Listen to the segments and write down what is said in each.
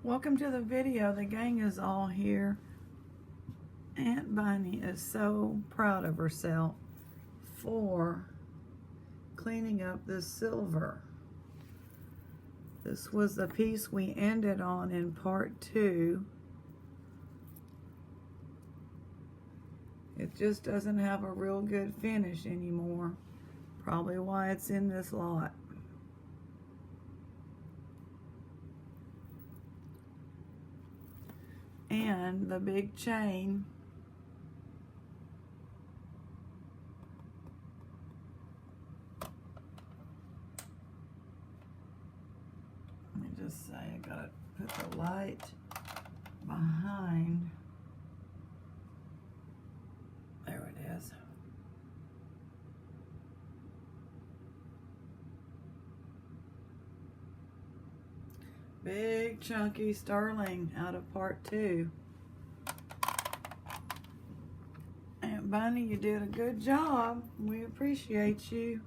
Welcome to the video. The gang is all here. Aunt Bunny is so proud of herself for cleaning up this silver. This was the piece we ended on in part 2. It just doesn't have a real good finish anymore. Probably why it's in this lot. And the big chain let me just say, I gotta put the light behind. There it is. Big chunky sterling out of part 2. Aunt Bunny, you did a good job. We appreciate you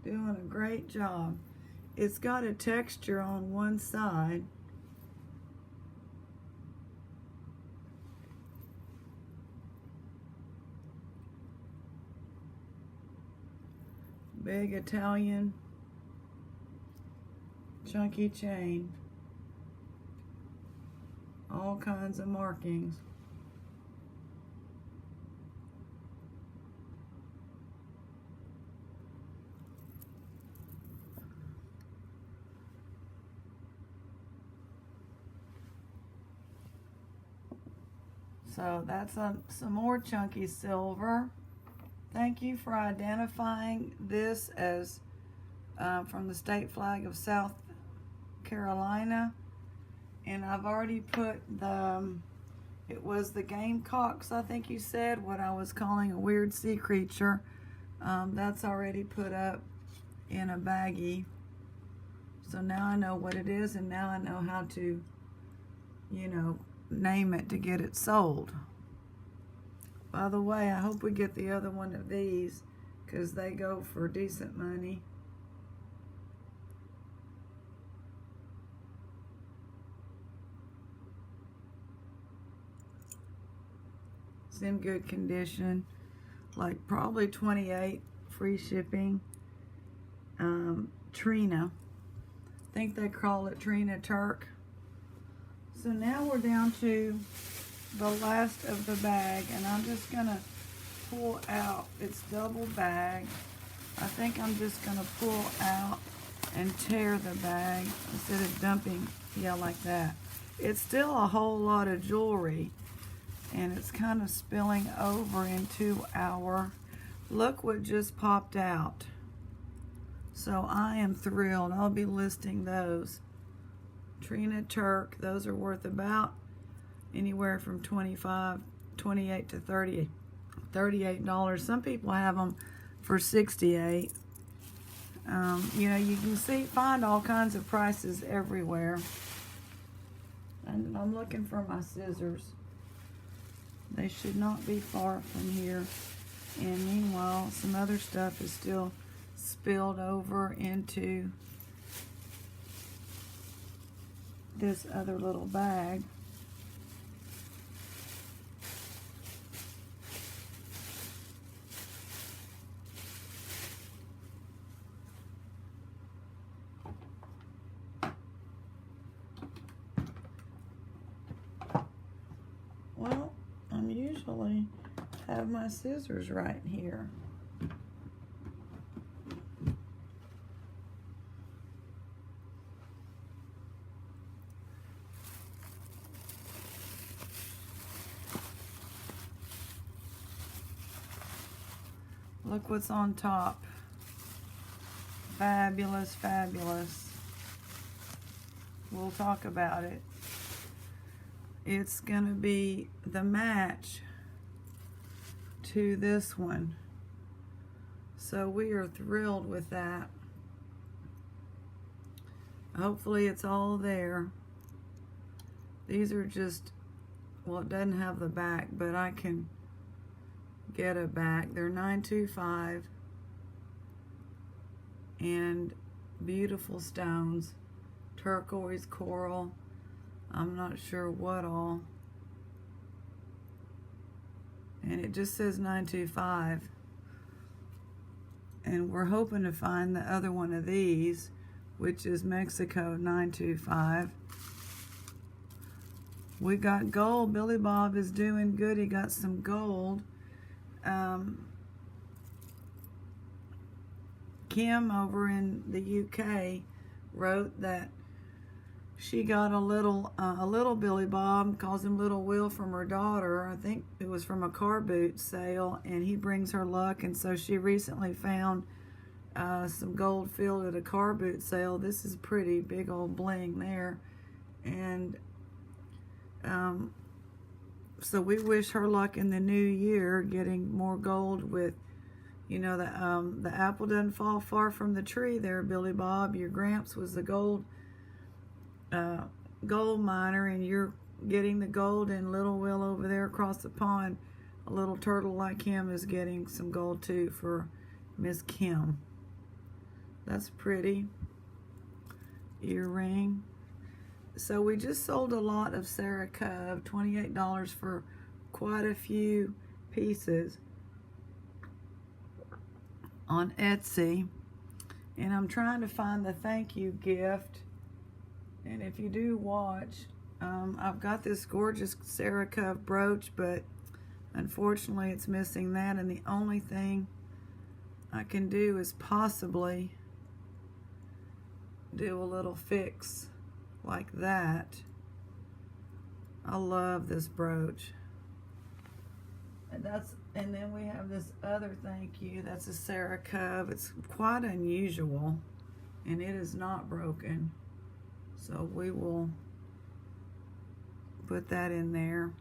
doing a great job. It's got a texture on one side. Big Italian chunky chain. All kinds of markings. So that's some more chunky silver. Thank you for identifying this as from the state flag of South Carolina. And I've already put it was the Gamecocks, I think you said, what I was calling a weird sea creature. That's already put up in a baggie. So now I know what it is, and now I know how to, name it to get it sold. By the way, I hope we get the other one of these, because they go for decent money. It's in good condition, like probably 28, free shipping. Trina, I think they call it Trina Turk. So now we're down to the last of the bag, and I'm just gonna pull out, it's double bag. I think I'm just gonna pull out and tear the bag instead of dumping, like that. It's still a whole lot of jewelry, and it's kind of spilling over into our, look what just popped out. So I am thrilled. I'll be listing those. Trina Turk, those are worth about anywhere from $28 to $38. Some people have them for $68. You can find all kinds of prices everywhere. And I'm looking for my scissors. They should not be far from here. And meanwhile, some other stuff is still spilled over into this other little bag. Well, I'm usually have my scissors right here. Look what's on top. Fabulous, fabulous. We'll talk about it. It's gonna be the match to this one. So we are thrilled with that. Hopefully it's all there. These are just, well, it doesn't have the back, but I can get a back. They're 925 and beautiful stones, turquoise, coral. I'm not sure what all. And it just says 925. And we're hoping to find the other one of these, which is Mexico 925. We got gold. Billy Bob is doing good. He got some gold. Kim over in the UK wrote that she got a little Billy Bob, calls him Little Will, from her daughter. I think it was from a car boot sale, and he brings her luck. And so she recently found some gold filled at a car boot sale. This is pretty big old bling there. And so we wish her luck in the new year, getting more gold with, you know, the apple doesn't fall far from the tree there, Billy Bob. Your Gramps was the gold miner, and you're getting the gold, and Little Will over there across the pond, a little turtle like him, is getting some gold too for Miss Kim. That's pretty. Earring. So we just sold a lot of Sarah Cove, $28 for quite a few pieces on Etsy. And I'm trying to find the thank you gift. And if you do watch, I've got this gorgeous Sarah Cove brooch, but unfortunately it's missing that. And the only thing I can do is possibly do a little fix like that. I love this brooch. And then we have this other thank you. That's a Sarah Cove. It's quite unusual, and it is not broken. So we will put that in there.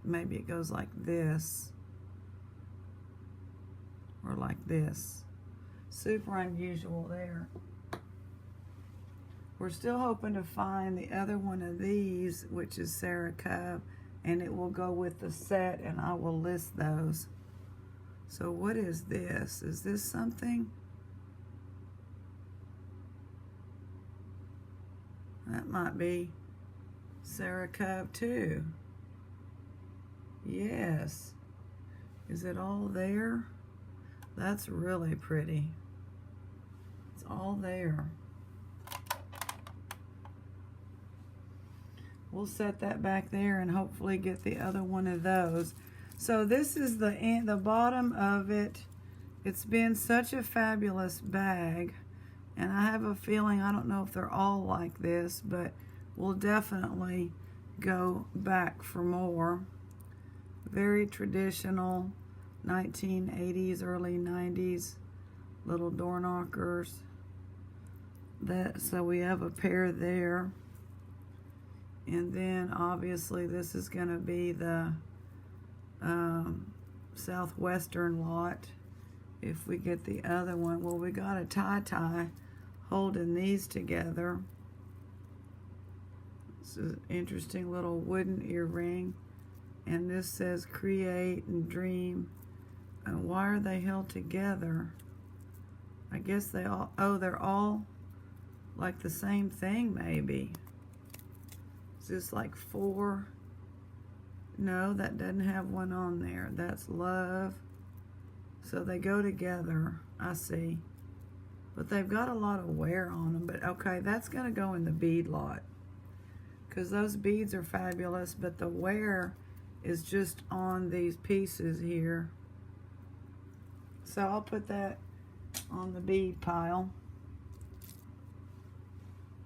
Maybe it goes like this, or like this. Super unusual there. We're still hoping to find the other one of these, which is Sarah Cove, and it will go with the set, and I will list those. So what is this? Is this something? That might be Sarah Cove too. Yes. Is it all there? That's really pretty. It's all there. We'll set that back there and hopefully get the other one of those. So this is the bottom of it. It's been such a fabulous bag, and I have a feeling, I don't know if they're all like this, but we'll definitely go back for more. Very traditional 1980s, early 90s little door knockers. So we have a pair there. And then obviously this is going to be the southwestern lot if we get the other one. Well, we got a tie-tie holding these together. This is an interesting little wooden earring. And this says create and dream. And why are they held together? I guess they all, they're all like the same thing maybe. Is this like 4? No, that doesn't have one on there. That's love. So they go together, I see. But they've got a lot of wear on them. But okay, that's going to go in the bead lot, because those beads are fabulous, but the wear is just on these pieces here. So I'll put that on the bead pile.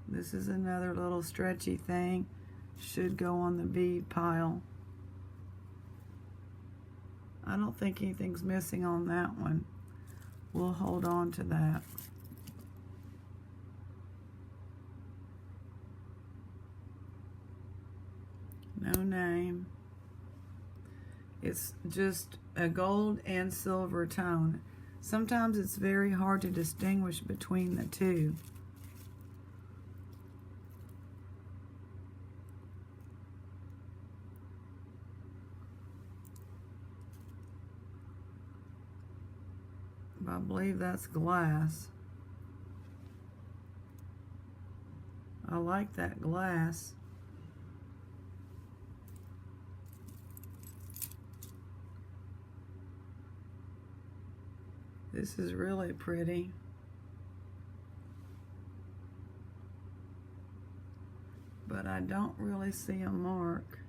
This is another little stretchy thing. Should go on the bead pile. I don't think anything's missing on that one. We'll hold on to that. No name. It's just a gold and silver tone. Sometimes it's very hard to distinguish between the two. I believe that's glass. I like that glass. This is really pretty. But I don't really see a mark.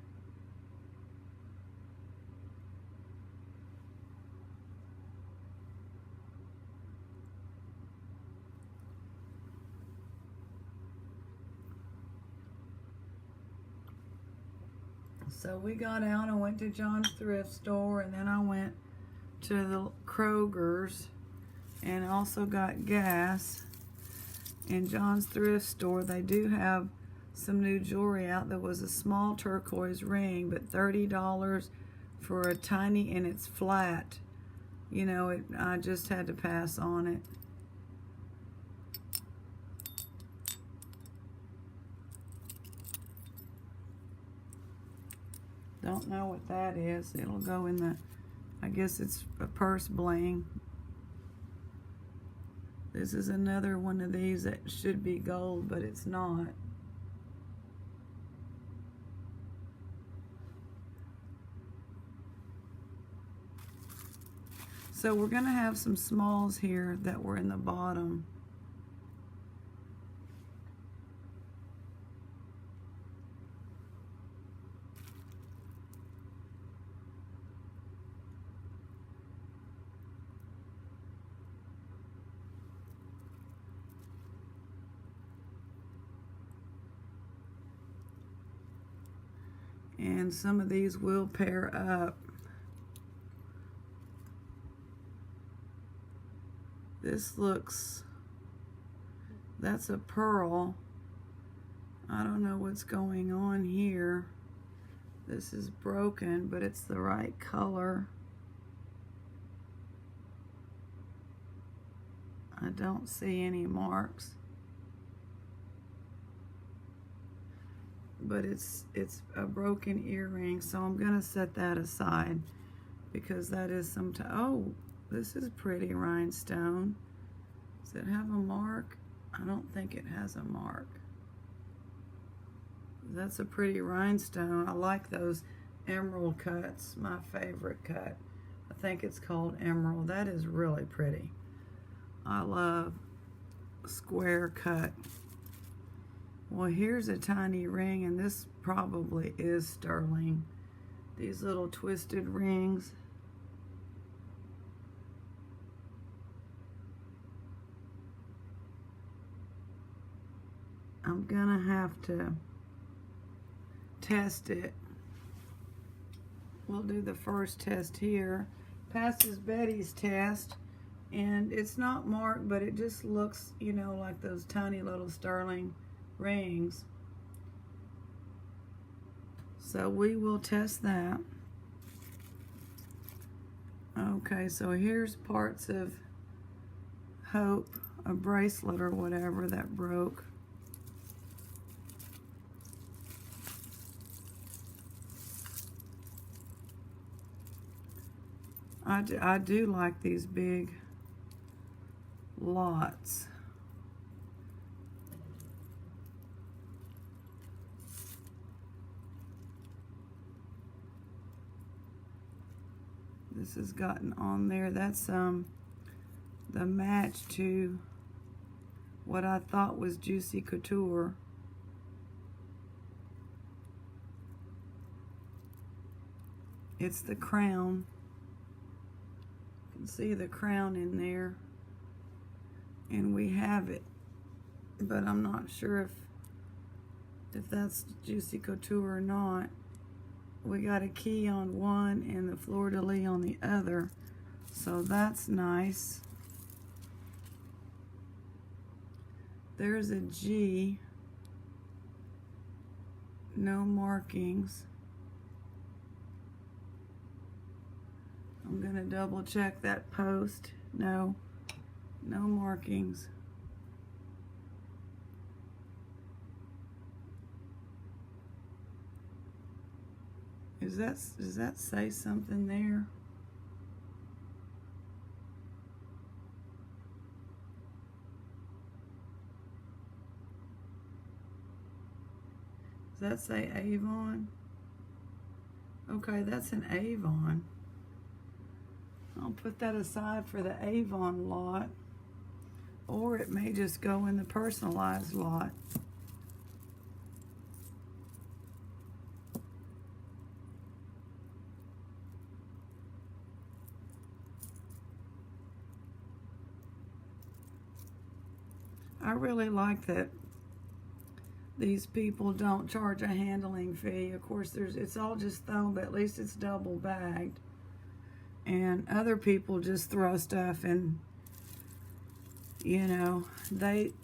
So we got out and went to John's thrift store, and then I went to the Kroger's and also got gas. In John's thrift store, they do have some new jewelry out. There was a small turquoise ring, but $30 for a tiny, and it's flat. You know, I just had to pass on it. Don't know what that is. It'll go in the, I guess it's a purse bling. This is another one of these that should be gold, but it's not. So we're gonna have some smalls here that were in the bottom. And some of these will pair up. This looks, that's a pearl. I don't know what's going on here. This is broken, but it's the right color. I don't see any marks. But it's a broken earring, so I'm gonna set that aside because that is some oh, this is pretty rhinestone. Does it have a mark? I don't think it has a mark. That's a pretty rhinestone. I like those emerald cuts, my favorite cut. I think it's called emerald. That is really pretty. I love square cut. Well, here's a tiny ring, and this probably is sterling. These little twisted rings. I'm gonna have to test it. We'll do the first test here. Passes Betty's test, and it's not marked, but it just looks, you know, like those tiny little sterling rings. So we will test that. Okay, so here's parts of Hope, a bracelet or whatever that broke. I do like these big lots. This has gotten on there. That's the match to what I thought was Juicy Couture. It's the crown. You can see the crown in there. And we have it. But I'm not sure if that's Juicy Couture or not. We got a key on one and the fleur-de-lis on the other. So that's nice. There's a G. No markings. I'm gonna double check that post. No markings. Does that say something there? Does that say Avon? Okay, that's an Avon. I'll put that aside for the Avon lot, or it may just go in the personalized lot. I really like that these people don't charge a handling fee. Of course, it's all just thrown, but at least it's double bagged. And other people just throw stuff and, you know,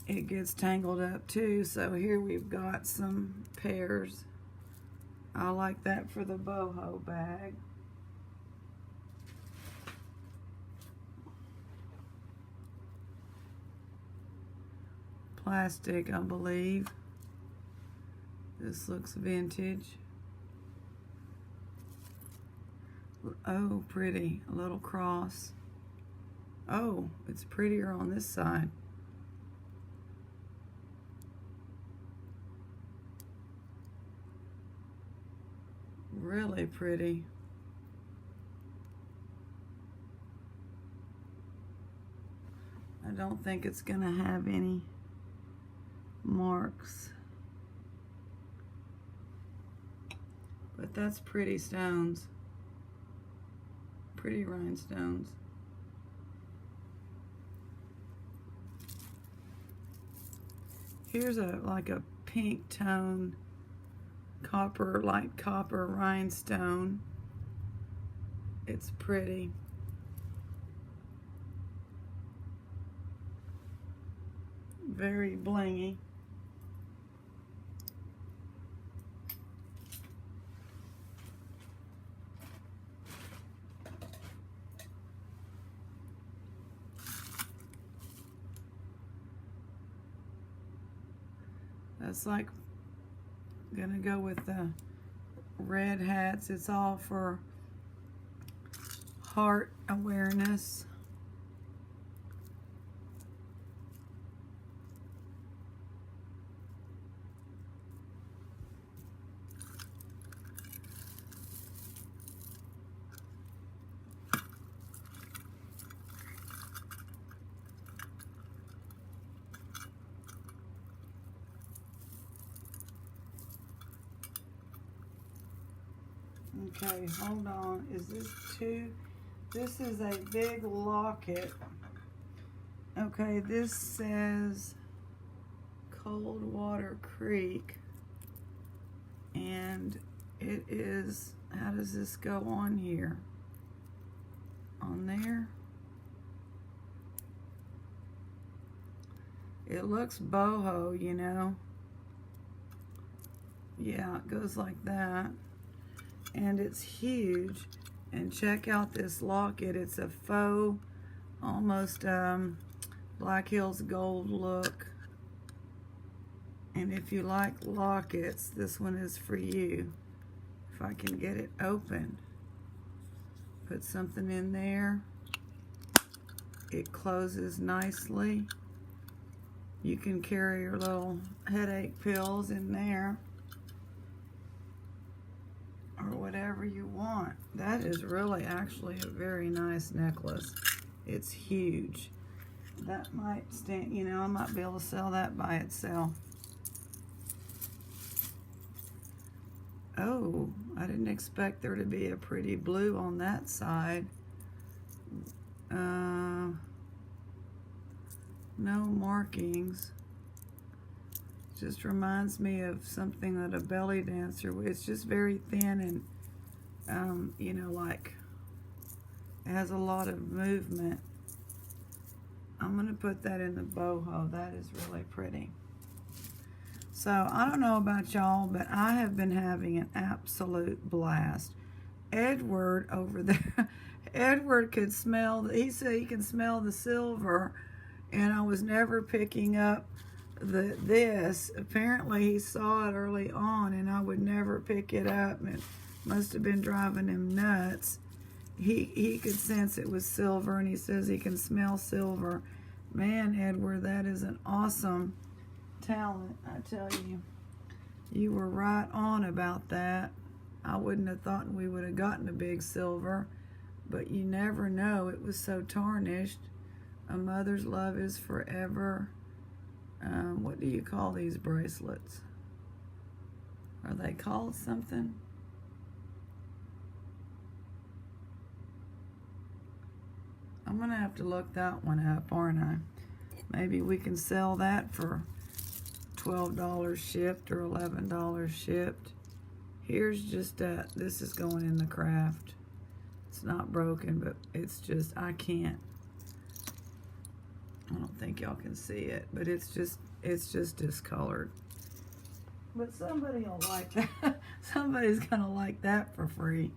it gets tangled up too. So here we've got some pears. I like that for the boho bag. Plastic, I believe. This looks vintage. Oh, pretty. A little cross. Oh, it's prettier on this side. Really pretty. I don't think it's gonna have any marks, but that's pretty stones, pretty rhinestones. Here's like a pink tone copper, light copper rhinestone. It's pretty. Very blingy. That's like gonna go with the red hats. It's all for heart awareness. Okay, hold on. Is this two? This is a big locket. Okay, this says Coldwater Creek. And it is, how does this go on here? On there? It looks boho, you know. Yeah, it goes like that. And it's huge. And check out this locket. It's a faux, almost Black Hills gold look. And if you like lockets, this one is for you. If I can get it open. Put something in there. It closes nicely. You can carry your little headache pills in there, or whatever you want. That is really actually a very nice necklace. It's huge. That might stand, you know, I might be able to sell that by itself. Oh, I didn't expect there to be a pretty blue on that side. No markings. Just reminds me of something that a belly dancer, it's just very thin and you know, like it has a lot of movement. I'm gonna put that in the boho. That is really pretty. So I don't know about y'all, but I have been having an absolute blast. Edward over there, Edward could smell, he said he can smell the silver, and I was never picking up this. Apparently he saw it early on and I would never pick it up. It must have been driving him nuts. He could sense it was silver, and he says he can smell silver. Man, Edward, that is an awesome talent, I tell you. You were right on about that. I wouldn't have thought we would have gotten a big silver, but you never know. It was so tarnished. A mother's love is forever. What do you call these bracelets? Are they called something? I'm gonna have to look that one up, aren't I? Maybe we can sell that for $12 shipped or $11 shipped. Here's just that. This is going in the craft. It's not broken, but it's just, I can't. I don't think y'all can see it, but it's just discolored. But somebody will like that. Somebody's gonna like that for free.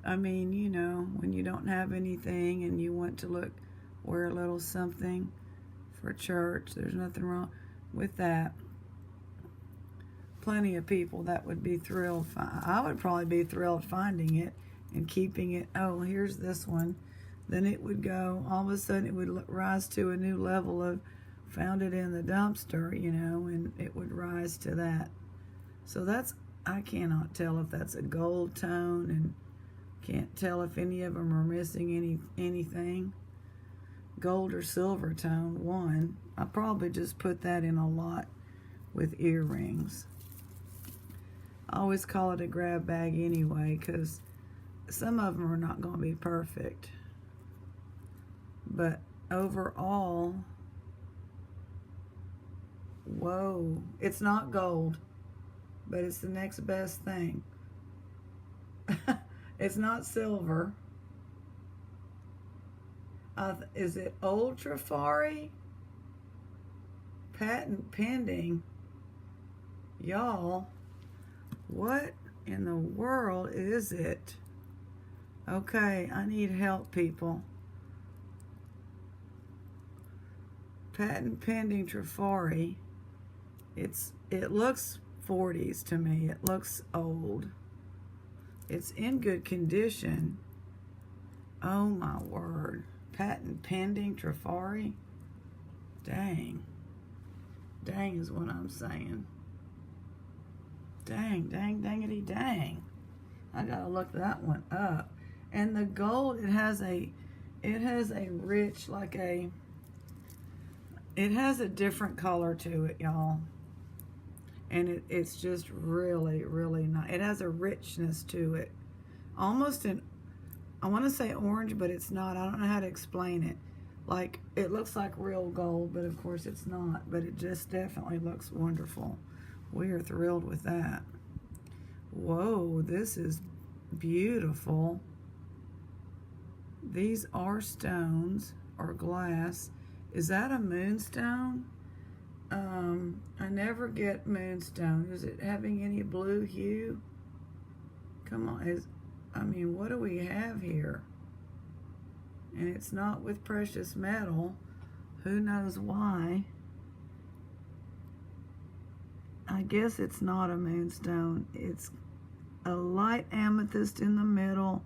I mean, you know, when you don't have anything and you want to wear a little something for church, there's nothing wrong with that. Plenty of people that would be thrilled. I would probably be thrilled finding it and keeping it. Oh, here's this one. Then it would go, all of a sudden it would rise to a new level of found it in the dumpster, you know, and it would rise to that. So that's, I cannot tell if that's a gold tone, and can't tell if any of them are missing anything. Gold or silver tone, one. I probably just put that in a lot with earrings. I always call it a grab bag anyway, because some of them are not going to be perfect. But overall, whoa, it's not gold, but it's the next best thing. It's not silver. Is it Ultrafari? Patent pending. Y'all, what in the world is it? Okay, I need help, people. Patent pending Trifari. It looks 40s to me. It looks old. It's in good condition. Oh my word. Patent pending Trifari. Dang. Dang is what I'm saying. Dang, dang, dangity dang. I gotta look that one up. And the gold, it has a rich, it has a different color to it, y'all. And it's just really, really nice. It has a richness to it. Almost I want to say orange, but it's not. I don't know how to explain it. Like, it looks like real gold, but of course it's not. But it just definitely looks wonderful. We are thrilled with that. Whoa, this is beautiful. These are stones or glass. Is that a moonstone? I never get moonstone. Is it having any blue hue? Come on, I mean, what do we have here? And it's not with precious metal. Who knows why? I guess it's not a moonstone. It's a light amethyst in the middle,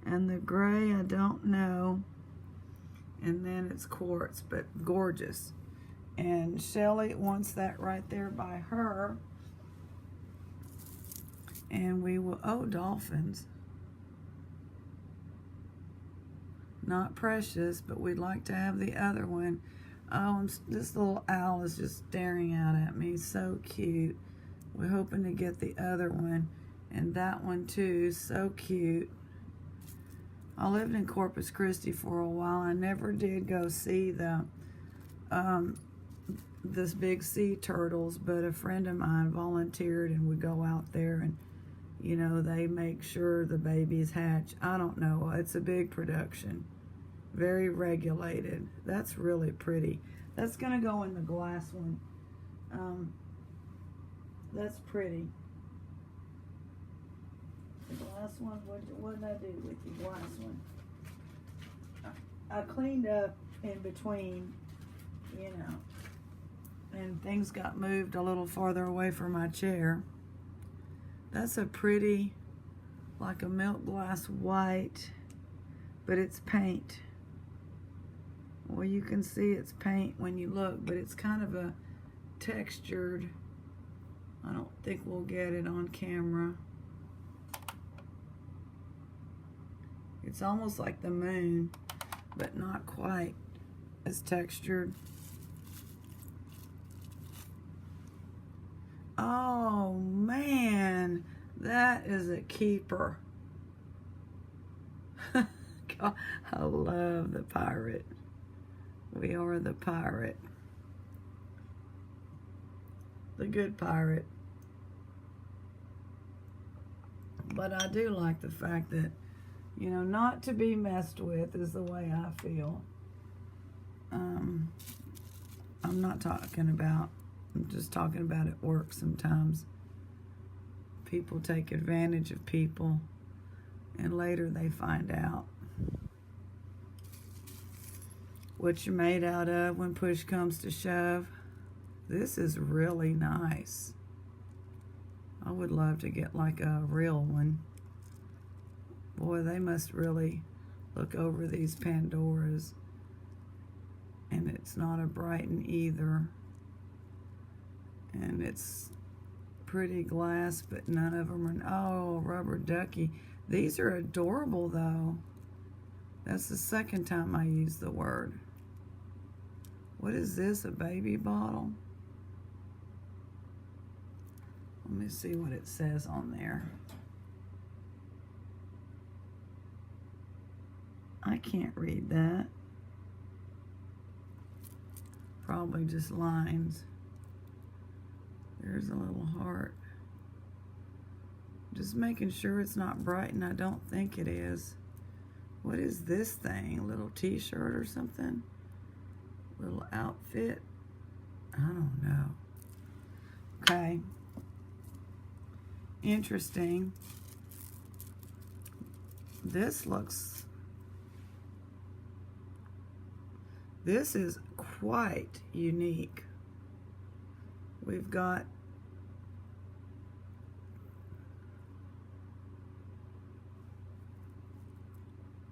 and the gray, I don't know. And then it's quartz, but gorgeous. And Shelly wants that right there by her. And we will, oh, dolphins. Not precious, but we'd like to have the other one. Oh, this little owl is just staring out at me. So cute. We're hoping to get the other one. And that one too, so cute. I lived in Corpus Christi for a while. I never did go see this big sea turtles, but a friend of mine volunteered and would go out there, and you know, they make sure the babies hatch. I don't know, it's a big production, very regulated. That's really pretty. That's gonna go in the glass one. That's pretty. The glass one, what did I do with the glass one? I cleaned up in between, you know, and things got moved a little farther away from my chair. That's a pretty, like a milk glass white, but it's paint. Well, you can see it's paint when you look, but it's kind of a textured. I don't think we'll get it on camera. It's almost like the moon, but not quite as textured. Oh man, that is a keeper. God, I love the pirate. We are the pirate. The good pirate. But I do like the fact that, you know, not to be messed with is the way I feel. I'm not talking about, I'm just talking about at work sometimes. People take advantage of people and later they find out what you're made out of when push comes to shove. This is really nice. I would love to get like a real one. Boy, they must really look over these Pandoras. And it's not a Brighton either. And it's pretty glass, but none of them are, oh, rubber ducky. These are adorable though. That's the second time I used the word. What is this, a baby bottle? Let me see what it says on there. I can't read that. Probably just lines. There's a little heart. Just making sure it's not Brighton. I don't think it is. What is this thing? A little t-shirt or something? Little outfit? I don't know. Okay. Interesting. This is quite unique. We've got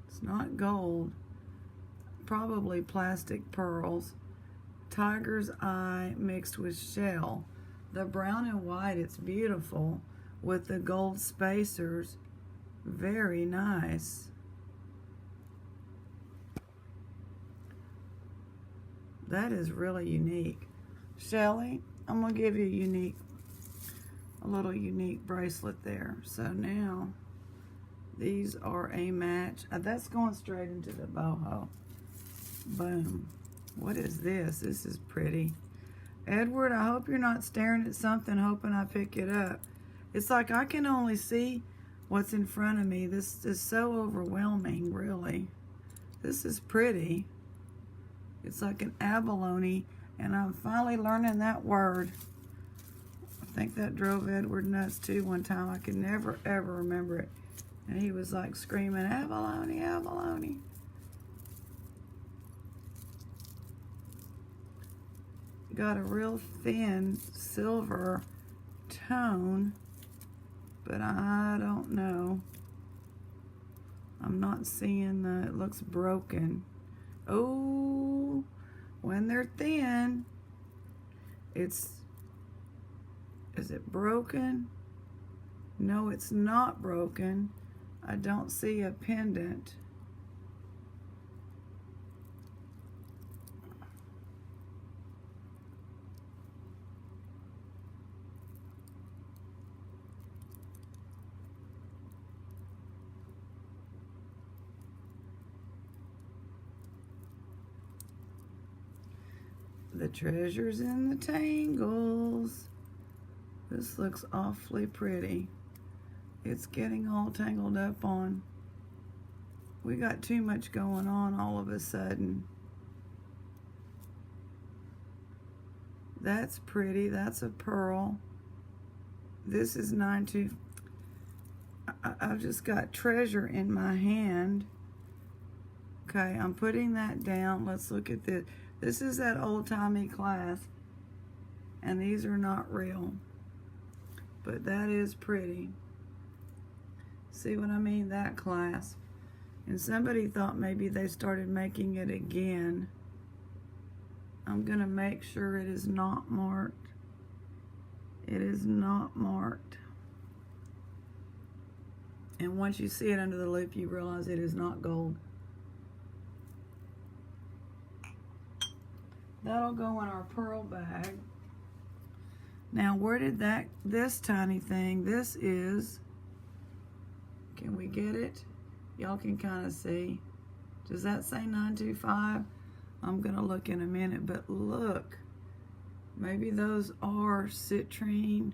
it's not gold, probably plastic pearls. Tiger's eye mixed with shell. The brown and white, it's beautiful with the gold spacers. Very nice. That is really unique. Shelly, I'm gonna give you a little unique bracelet there. So now these are a match. That's going straight into the boho. Boom. What is this? This is pretty. Edward, I hope you're not staring at something hoping I pick it up. It's like I can only see what's in front of me. This is so overwhelming, really. This is pretty. It's like an abalone, and I'm finally learning that word. I think that drove Edward nuts too one time. I could never, ever remember it. And he was like screaming, abalone, abalone. Got a real thin silver tone, but I don't know. I'm not seeing it looks broken. Oh, when they're thin, is it broken? No, it's not broken. I don't see a pendant. The treasures in the tangles. This looks awfully pretty. It's getting all tangled up on. We got too much going on all of a sudden. That's pretty. That's a pearl. This is 9-2. I've just got treasure in my hand. Okay, I'm putting that down. Let's look at this. This is that old-timey clasp, and these are not real, but that is pretty. See what I mean? That clasp. And somebody thought maybe they started making it again. I'm gonna make sure it is not marked. It is not marked. And once you see it under the loop, you realize it is not gold. That'll go in our pearl bag. Now, where did this tiny thing, this is, can we get it? Y'all can kind of see. Does that say 925? I'm gonna look in a minute, but look. Maybe those are citrine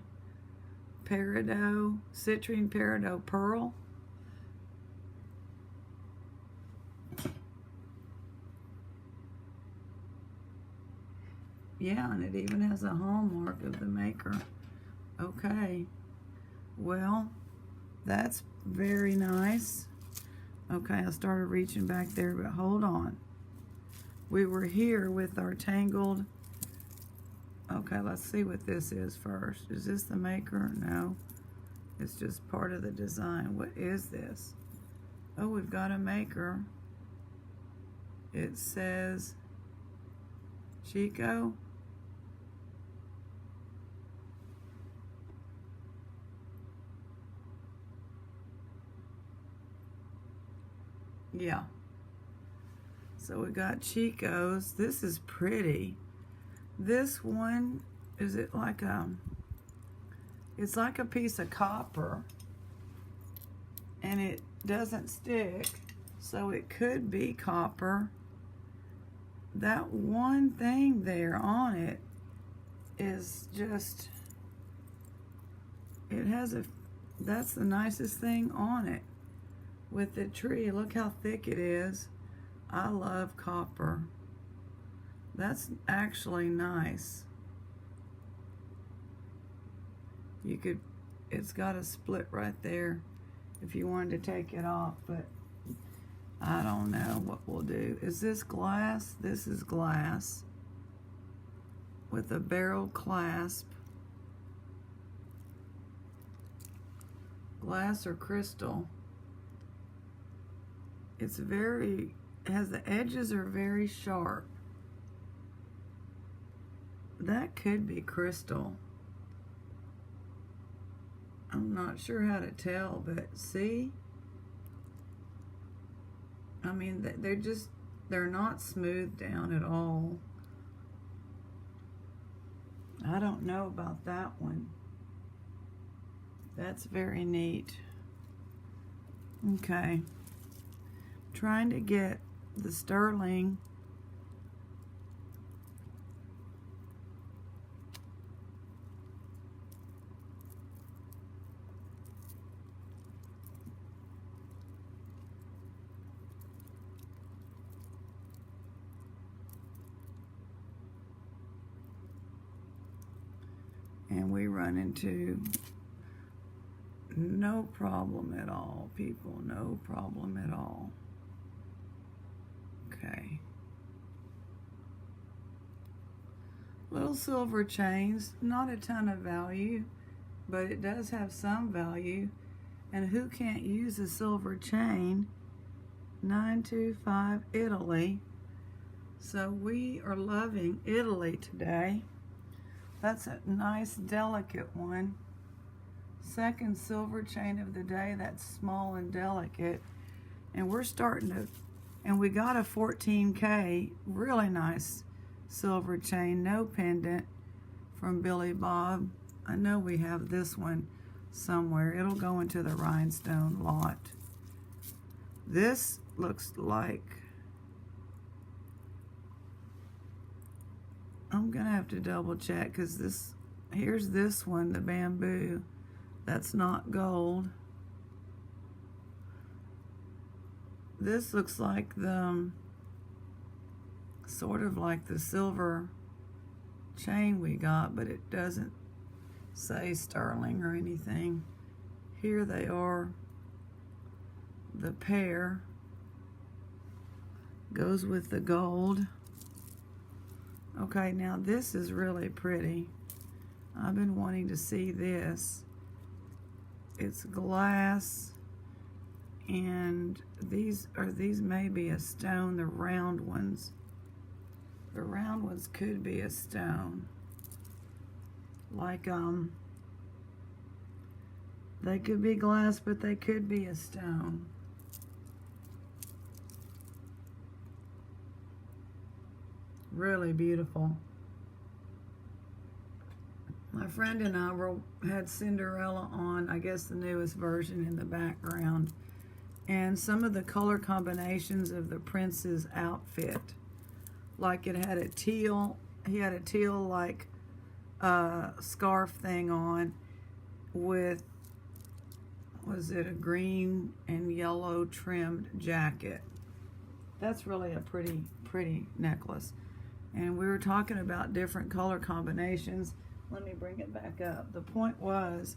peridot pearl. Yeah, and it even has a hallmark of the maker. Okay, well, that's very nice. Okay, I started reaching back there, but hold on. We were here with our tangled. Okay, let's see what this is first. Is this the maker? No, it's just part of the design. What is this? Oh, we've got a maker. It says Chico. Yeah. So we got Chico's. This is pretty. This one, is it like it's like a piece of copper, and it doesn't stick, so it could be copper. That one thing there on it is just, it has that's the nicest thing on it. With the tree, look how thick it is. I love copper. That's actually nice. You could, it's got a split right there if you wanted to take it off, but I don't know what we'll do. Is this glass? This is glass with a barrel clasp. Glass or crystal. It's very, the edges are very sharp. That could be crystal. I'm not sure how to tell, but see? I mean, they're not smooth down at all. I don't know about that one. That's very neat. Okay. Trying to get the sterling and we run into no problem at all, people, no problem at all. Okay. Little silver chains, not a ton of value, but it does have some value. And who can't use a silver chain? 925 Italy. So we are loving Italy today. That's a nice, delicate one. Second silver chain of the day. That's small and delicate. And we're starting to, and we got a 14K, really nice silver chain, no pendant, from Billy Bob. I know we have this one somewhere. It'll go into the rhinestone lot. This looks like, I'm gonna have to double check, because this, here's this one, the bamboo. That's not gold. This looks like the, sort of like the silver chain we got, but it doesn't say sterling or anything. Here they are. The pair goes with the gold. Okay, now this is really pretty. I've been wanting to see this. It's glass, and these may be a stone, the round ones. The round ones could be a stone. Like, They could be glass, but they could be a stone. Really beautiful. My friend and I had Cinderella on, I guess the newest version, in the background. And some of the color combinations of the prince's outfit. Like it had a teal, he had a teal like scarf thing on with, was it a green and yellow trimmed jacket. That's really a pretty necklace. And we were talking about different color combinations. Let me bring it back up. The point was,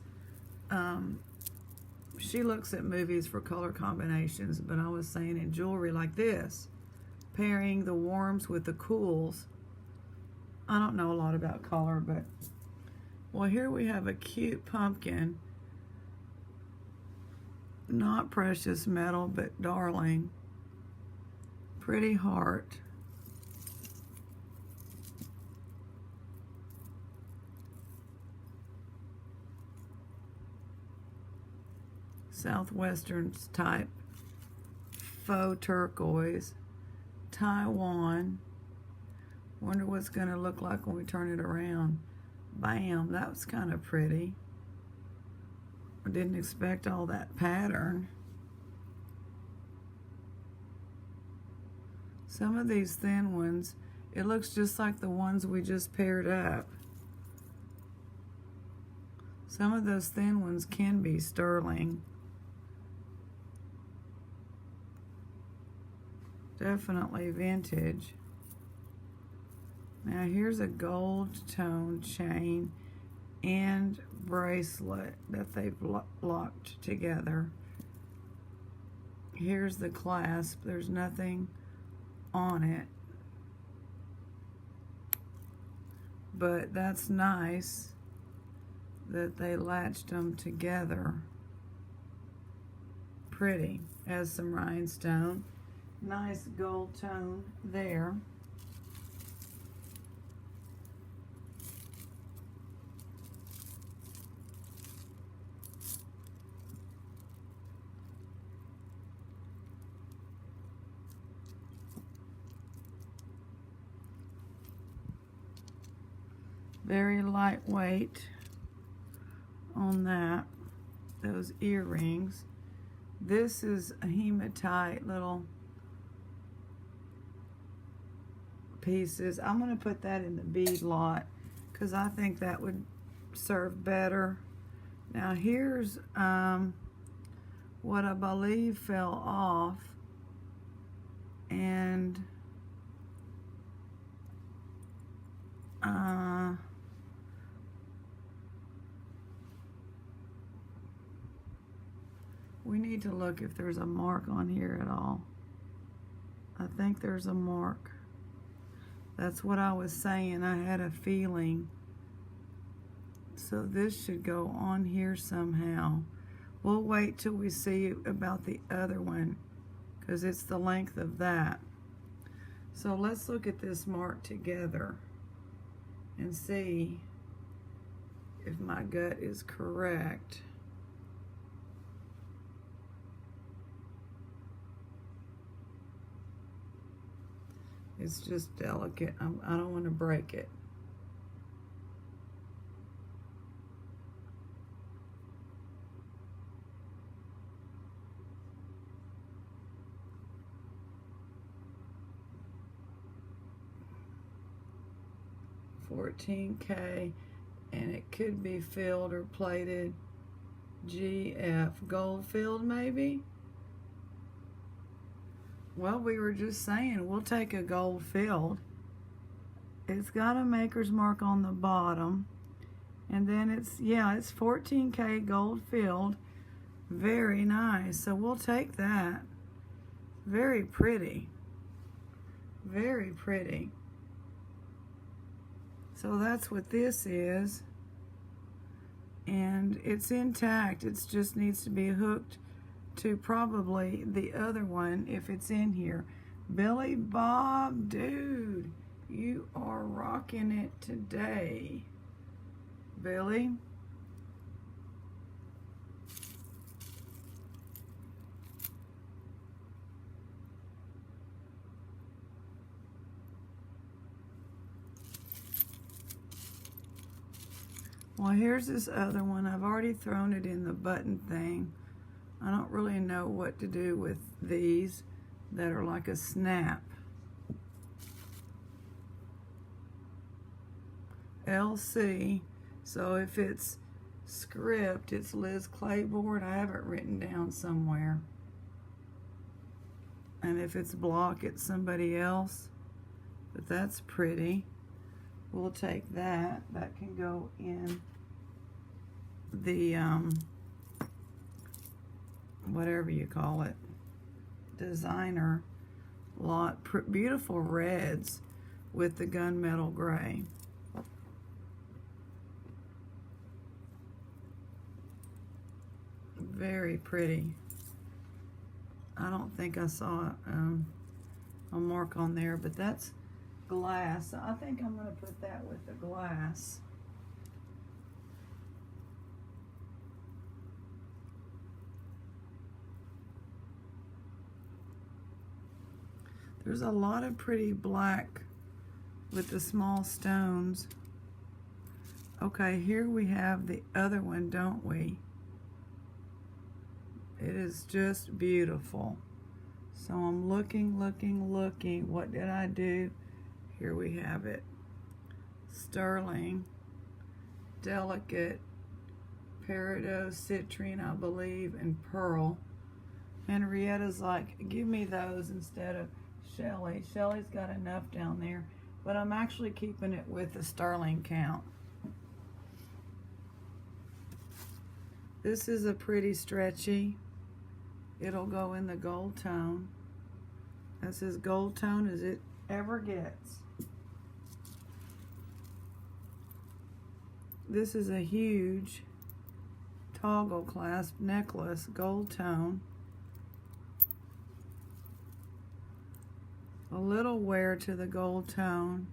she looks at movies for color combinations, but I was saying in jewelry like this, pairing the warms with the cools. I don't know a lot about color, but, well, here we have a cute pumpkin. Not precious metal, but darling. Pretty heart. Southwestern type. Faux turquoise. Taiwan. Wonder what it's going to look like when we turn it around. Bam, that was kind of pretty. I didn't expect all that pattern. Some of these thin ones, it looks just like the ones we just paired up. Some of those thin ones can be sterling. Definitely vintage. Now here's a gold tone chain and bracelet that they've locked together. Here's the clasp. There's nothing on it, but that's nice that they latched them together. Pretty. Has some rhinestone. Nice gold tone there. Very lightweight on that. Those earrings. This is a hematite little pieces. I'm going to put that in the bead lot because I think that would serve better. Now here's what I believe fell off, and we need to look if there's a mark on here at all. I think there's a mark. That's what I was saying. I had a feeling. So this should go on here somehow. We'll wait till we see about the other one because it's the length of that. So let's look at this mark together and see if my gut is correct. It's just delicate. I don't want to break it. $14K, and it could be filled or plated. GF, gold filled maybe? Well, we were just saying we'll take a gold filled. It's got a maker's mark on the bottom, and then it's 14K gold filled. Very nice. So we'll take that. Very pretty. Very pretty. So that's what this is, and it's intact. It just needs to be hooked to probably the other one if it's in here. Billy Bob, dude, you are rocking it today, Billy. Well, here's this other one. I've already thrown it in the button thing. I don't really know what to do with these that are like a snap. LC. So if it's script, it's Liz Claiborne. I have it written down somewhere. And if it's block, it's somebody else. But that's pretty. We'll take that. That can go in the whatever you call it, designer lot. Beautiful reds with the gunmetal gray. Very pretty. I don't think I saw a mark on there, but that's glass. I think I'm going to put that with the glass. There's a lot of pretty black with the small stones. Okay, here we have the other one, don't we? It is just beautiful. So I'm looking. What did I do? Here we have it. Sterling, delicate, peridot, citrine, I believe, and pearl. Henrietta's like, give me those instead of Shelly. Shelly's got enough down there, but I'm actually keeping it with the sterling count. This is a pretty stretchy. It'll go in the gold tone. That's as gold tone as it ever gets. This is a huge toggle clasp necklace, gold tone. A little wear to the gold tone.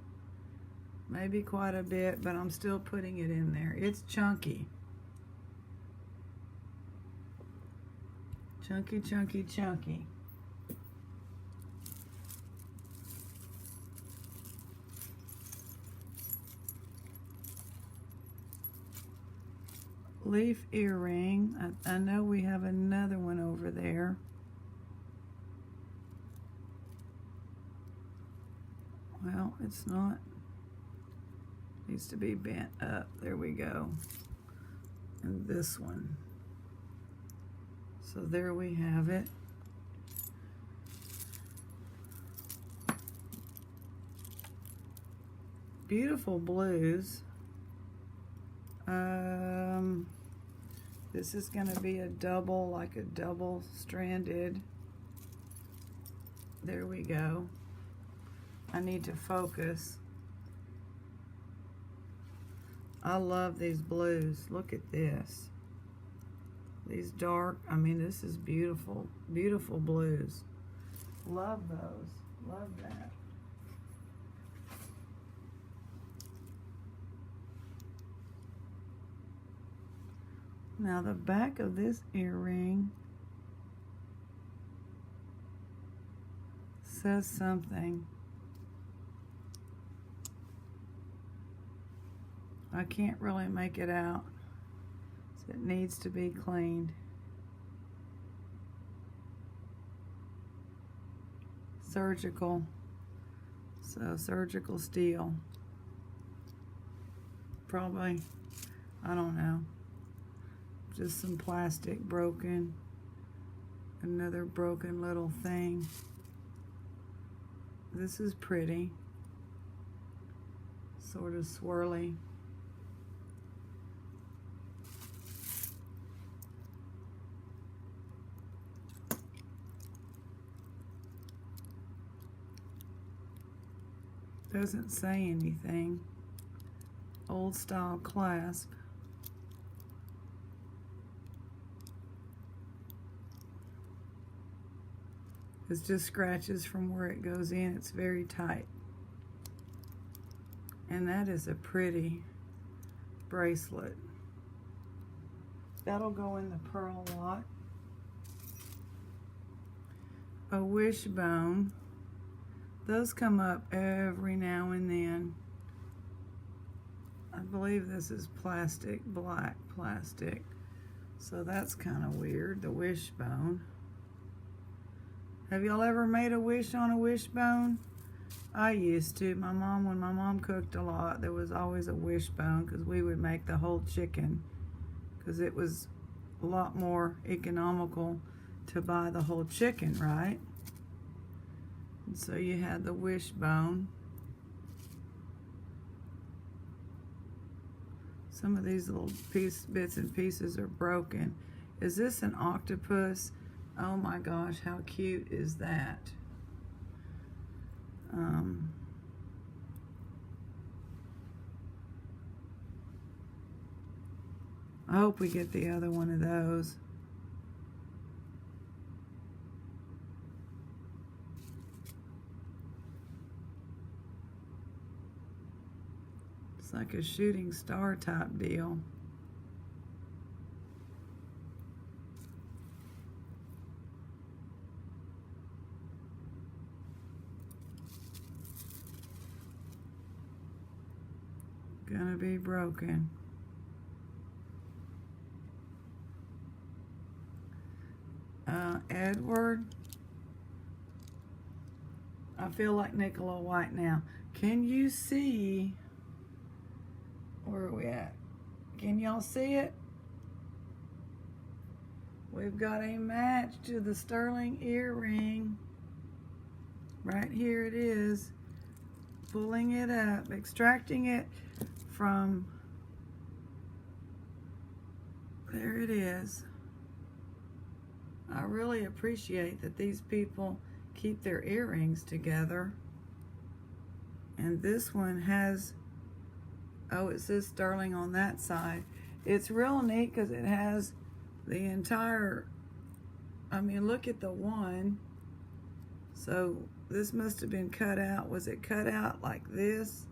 Maybe quite a bit, but I'm still putting it in there. It's chunky. Chunky, chunky, chunky. Leaf earring. I know we have another one over there. Well, it's not. Needs to be bent up. There we go. And this one. So there we have it. Beautiful blues. This is going to be a double, like a double stranded. There we go. I need to focus. I love these blues. Look at this. These dark, I mean, this is beautiful, beautiful blues. Love those, love that. Now the back of this earring says something. I can't really make it out. So it needs to be cleaned. Surgical. So surgical steel. Probably, I don't know. Just some plastic broken. Another broken little thing. This is pretty. Sort of swirly. Doesn't say anything. Old style clasp. It's just scratches from where it goes in. It's very tight. And that is a pretty bracelet. That'll go in the pearl lot. A wishbone. Those come up every now and then. I believe this is plastic, black plastic. So that's kind of weird, the wishbone. Have y'all ever made a wish on a wishbone? I used to. When my mom cooked a lot, there was always a wishbone because we would make the whole chicken because it was a lot more economical to buy the whole chicken, right? And so you had the wishbone. Some of these little bits and pieces are broken. Is this an octopus? Oh my gosh, how cute is that? I hope we get the other one of those. It's like a shooting star type deal. Gonna be broken. Edward. I feel like Nicola White now. Can you see? Where are we at? Can y'all see it? We've got a match to the sterling earring. Right here it is. Pulling it up, extracting it from, there it is. I really appreciate that these people keep their earrings together. And this one has, oh, it says sterling on that side. It's real neat because it has the entire, I mean, look at the one. So this must have been cut out. Was it cut out like this?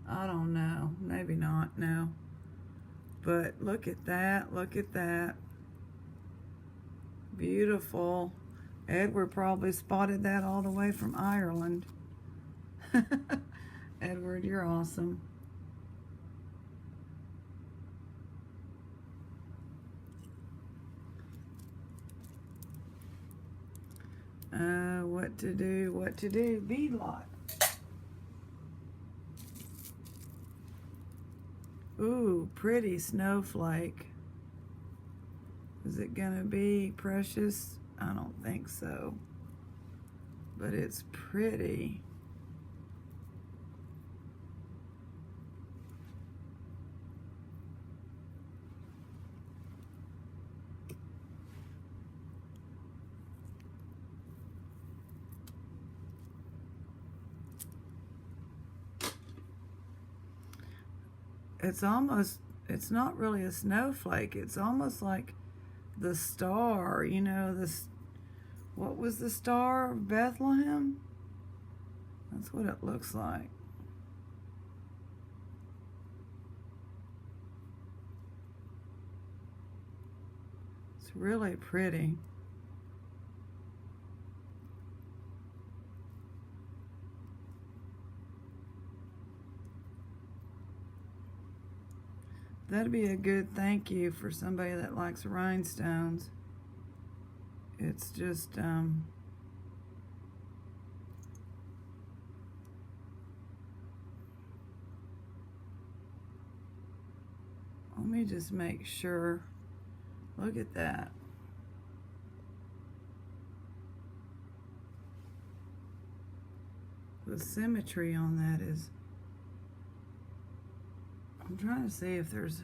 I don't know. Maybe not, no. But look at that, look at that. Beautiful. Edward probably spotted that all the way from Ireland. Edward, you're awesome. What to do, bead lot. Ooh, pretty snowflake. Is it gonna be precious? I don't think so. But it's pretty. It's not really a snowflake. It's almost like the star, you know, what was the Star of Bethlehem? That's what it looks like. It's really pretty. That'd be a good thank you for somebody that likes rhinestones. It's just, let me just make sure. Look at that. The symmetry on that is, I'm trying to see if there's,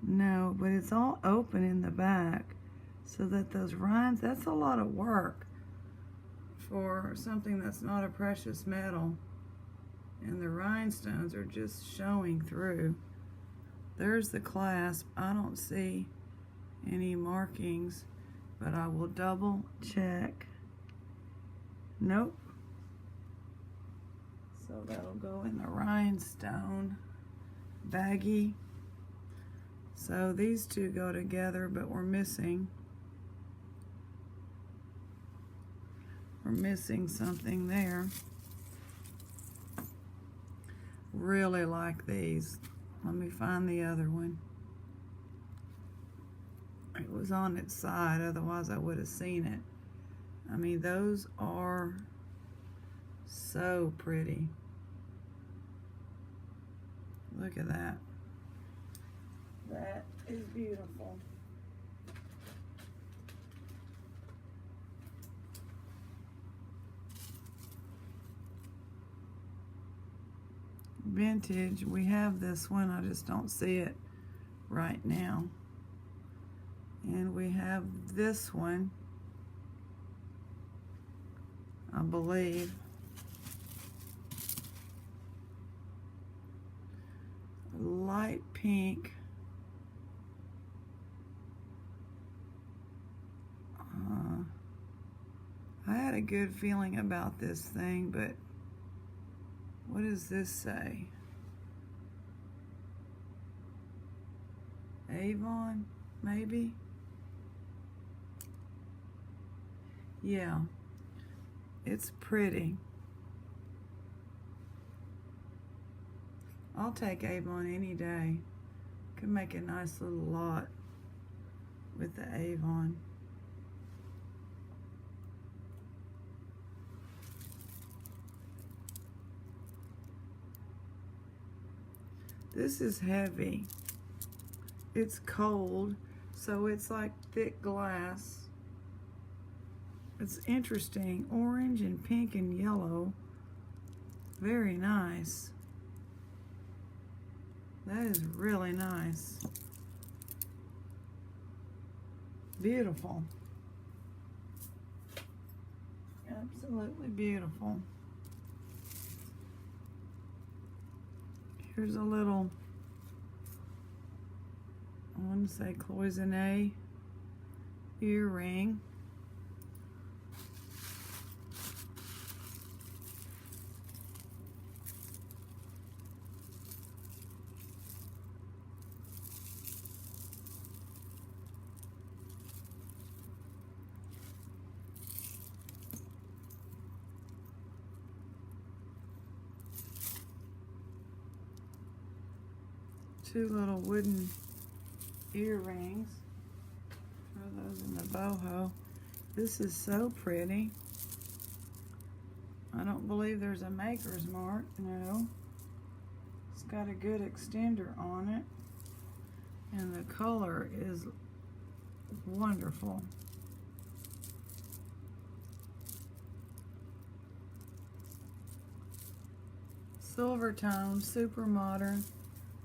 no, but it's all open in the back so that those rhinestones, that's a lot of work for something that's not a precious metal. And the rhinestones are just showing through. There's the clasp. I don't see any markings, but I will double check. Nope. So that'll go in the rhinestone baggie. So these two go together, but we're missing something there. really like these. Let me find the other one. It was on its side, otherwise I would have seen it. I mean, those are so pretty. Look at that. That is beautiful. Vintage, we have this one, I just don't see it right now. And we have this one, I believe. Light pink. I had a good feeling about this thing, but what does this say? Avon, maybe? Yeah, it's pretty. I'll take Avon any day. Could make a nice little lot with the Avon. This is heavy. It's cold, so it's like thick glass. It's interesting. Orange and pink and yellow. Very nice. That is really nice. Beautiful. Absolutely beautiful. Here's a little, I want to say cloisonne earring. Two little wooden earrings. Throw those in the boho. This is so pretty. I don't believe there's a maker's mark. No. It's got a good extender on it. And the color is wonderful. Silver tone, super modern.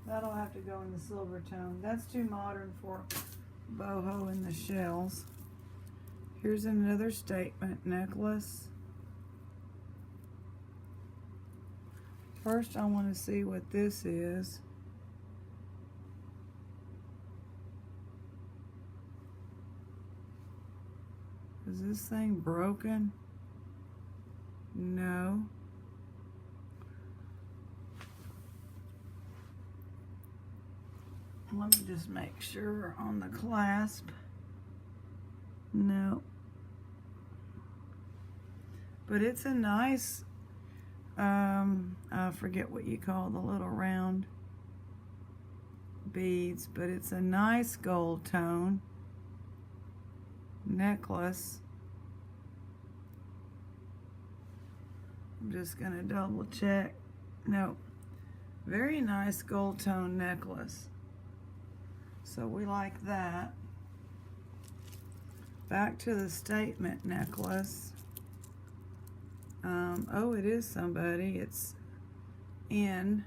That'll have to go in the silver tone. That's too modern for boho in the shells. Here's another statement necklace. First, I want to see what this is. Is this thing broken? No. Let me just make sure on the clasp. No. But it's a nice, I forget what you call the little round beads, but it's a nice gold tone necklace. I'm just gonna double check. No. Very nice gold tone necklace. So we like that. Back to the statement necklace. Oh, it is somebody. It's N.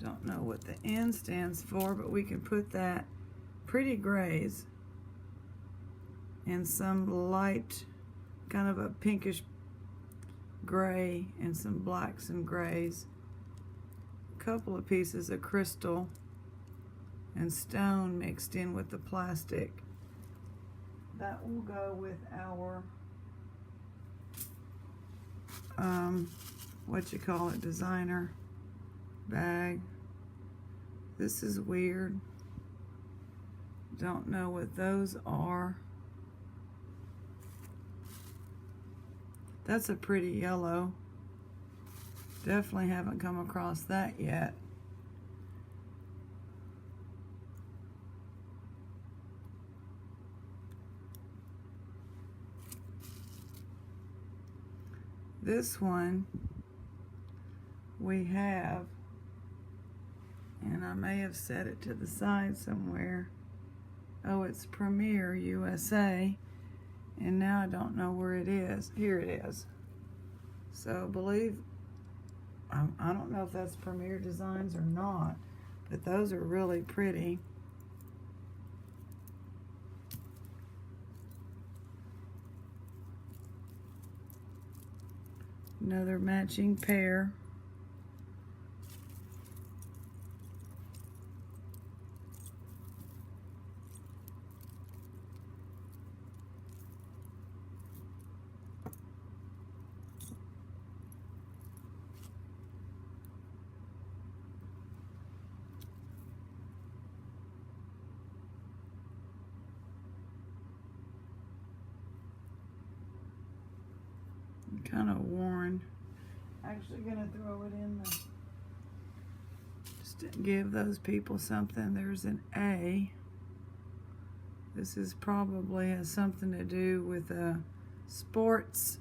Don't know what the N stands for, but we can put that pretty grays and some light, kind of a pinkish gray and some blacks and grays. A couple of pieces of crystal and stone mixed in with the plastic. That will go with our designer bag. This is weird. Don't know what those are. That's a pretty yellow. Definitely haven't come across that yet. This one we have, and I may have set it to the side somewhere. Oh, it's Premier USA, and now I don't know where it is. Here it is. So I believe, I don't know if that's Premier Designs or not, but those are really pretty. Another matching pair. Kind of worn. Actually gonna throw it in the, just to give those people something. There's an A. This is probably has something to do with sports,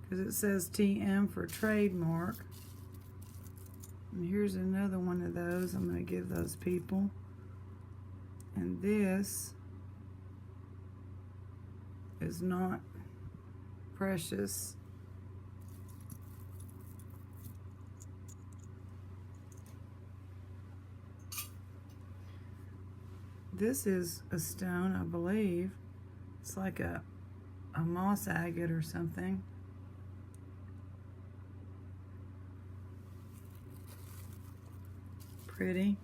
because it says TM for trademark. And here's another one of those I'm gonna give those people. And this is not precious. This is a stone, I believe. It's like a moss agate or something. Pretty.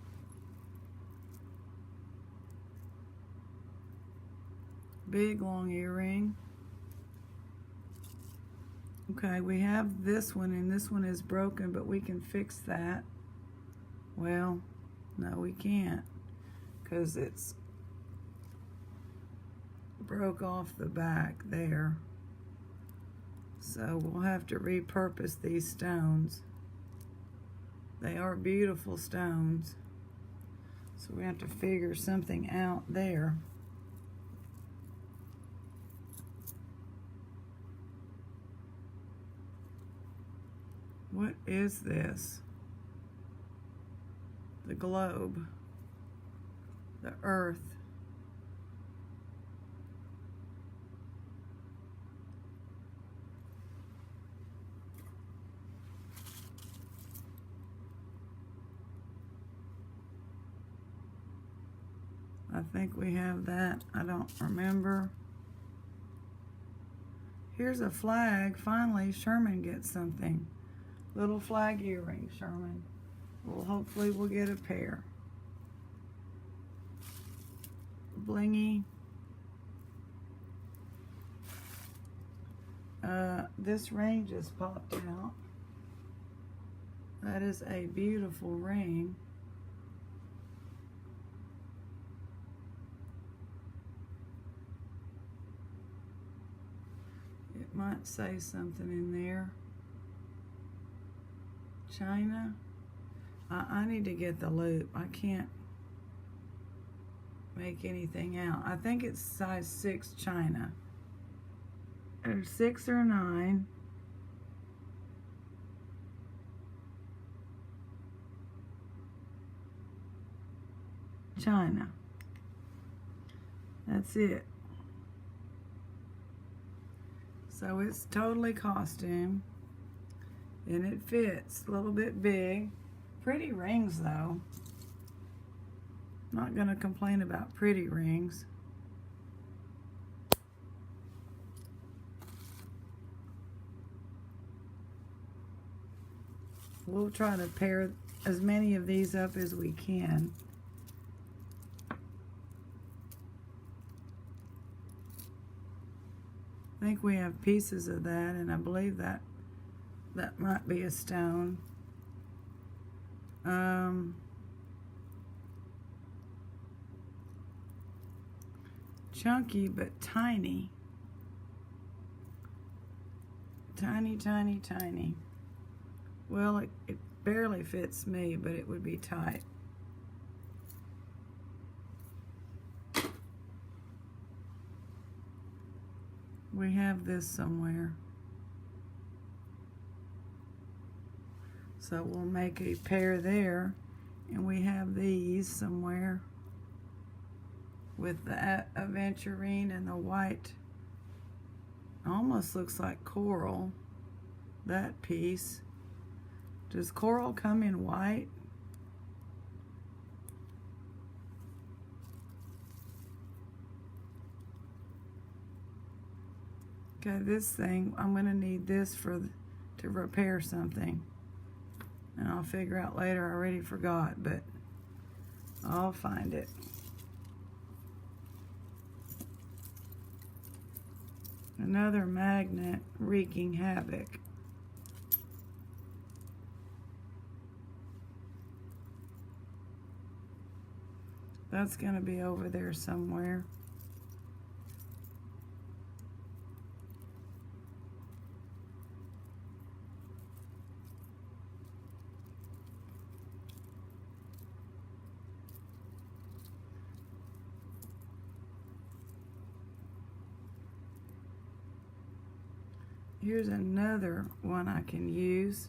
Big long earring. Okay, we have this one, and this one is broken, but we can fix that. Well, no, we can't, because it's broke off the back there. So we'll have to repurpose these stones. They are beautiful stones, so we have to figure something out there. What is this? The globe, the earth. I think we have that. I don't remember. Here's a flag. Finally, Sherman gets something. Little flag earring, Sherman. Well, hopefully we'll get a pair. Blingy. This ring just popped out. That is a beautiful ring. It might say something in there. China. I need to get the loop. I can't make anything out. I think it's size 6 China. Or 6 or 9. China. That's it. So it's totally costume. And it fits. A little bit big. Pretty rings though. Not gonna complain about pretty rings. We'll try to pair as many of these up as we can. I think we have pieces of that, and I believe that might be a stone. Chunky but tiny. Tiny, tiny, tiny. Well, it barely fits me, but it would be tight. We have this somewhere. So we'll make a pair there, and we have these somewhere with the aventurine and the white. Almost looks like coral, that piece. Does coral come in white? Okay, this thing, I'm gonna need this to repair something. And I'll figure out later, I already forgot, but I'll find it. Another magnet wreaking havoc. That's gonna be over there somewhere. Here's another one I can use.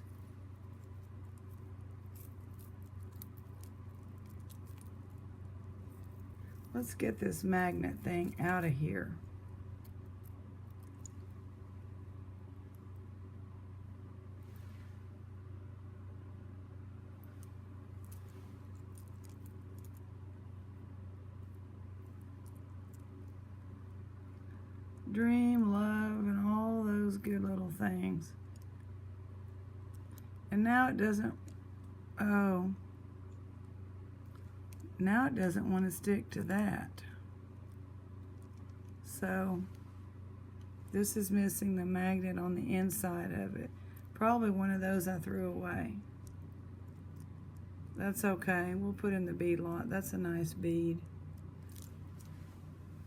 Let's get this magnet thing out of here. Dream, love, and all those good little things. And now it doesn't, oh, now it doesn't want to stick to that. So this is missing the magnet on the inside of it. Probably one of those I threw away. That's okay, we'll put in the bead lot. That's a nice bead.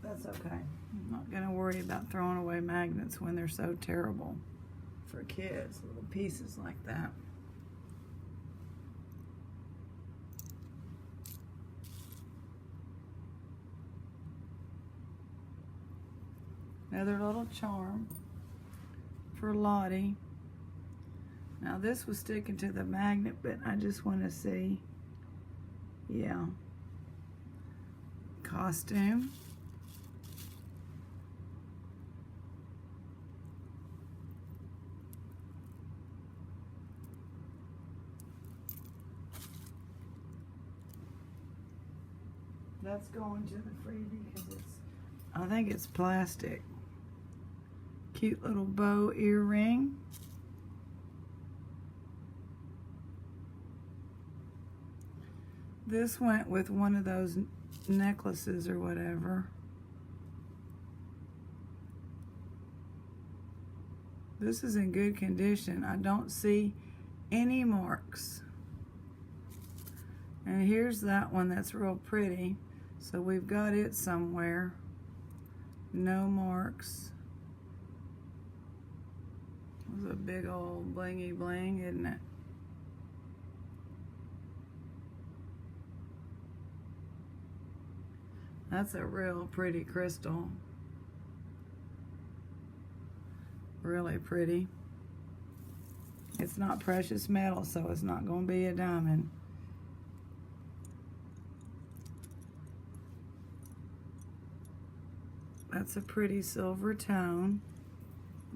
That's okay. I'm not gonna worry about throwing away magnets when they're so terrible for kids, little pieces like that. Another little charm for Lottie. Now this was sticking to the magnet, but I just want to see. Yeah. Costume. That's going to the freebie because I think it's plastic. Cute little bow earring. This went with one of those necklaces or whatever. This is in good condition. I don't see any marks. And here's that one that's real pretty. So we've got it somewhere. No marks. It was a big old blingy bling, isn't it? That's a real pretty crystal. Really pretty. It's not precious metal, so it's not going to be a diamond. That's a pretty silver tone.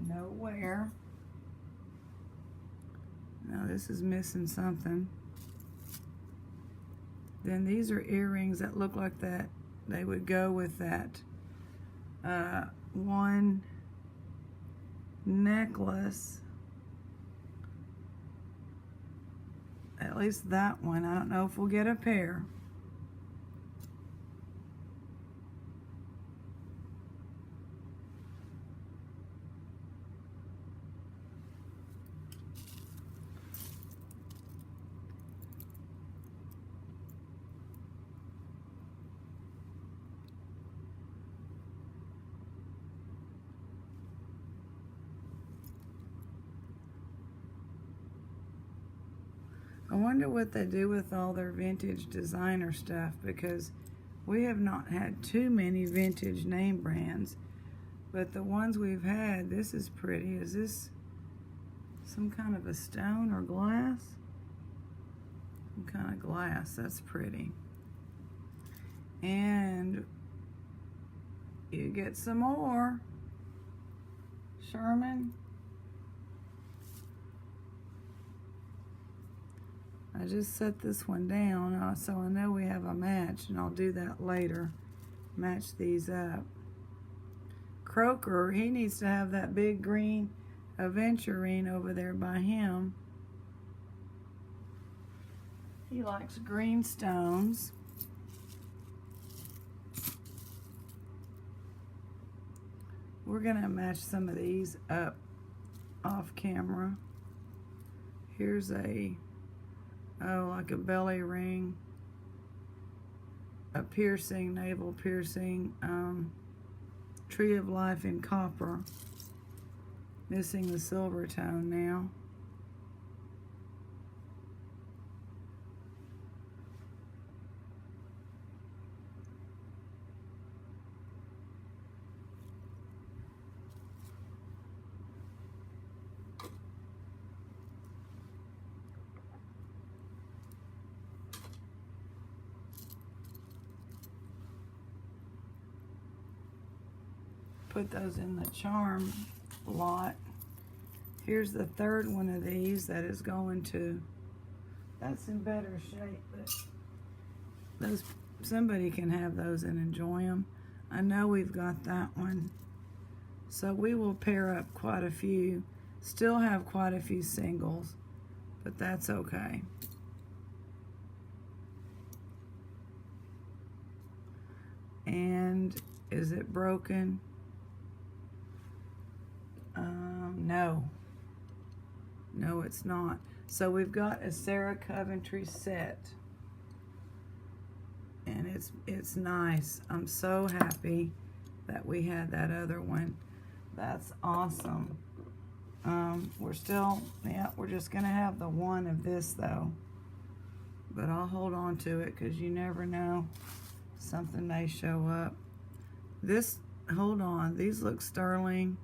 No wear. Now this is missing something. Then these are earrings that look like that. They would go with that one necklace. At least that one. I don't know if we'll get a pair. wonder what they do with all their vintage designer stuff, because we have not had too many vintage name brands. But the ones we've had, this is pretty. Is this some kind of a stone or glass? Some kind of glass. That's pretty. And you get some more. Sherman. I just set this one down so I know we have a match, and I'll do that later. Match these up. Croker, he needs to have that big green aventurine over there by him. He likes green stones. We're gonna match some of these up off camera. Here's like a belly ring, a piercing, navel piercing, Tree of Life in copper. Missing the silver tone now. Put those in the charm lot. Here's the third one of these that is going to, that's in better shape, but those, somebody can have those and enjoy them. I know we've got that one. So we will pair up quite a few, still have quite a few singles, but that's okay. And is it broken? No, it's not. So we've got a Sarah Coventry set, and it's nice. I'm so happy that we had that other one. That's awesome. We're just gonna have the one of this though, but I'll hold on to it because you never know, something may show up. This, hold on, these look sterling.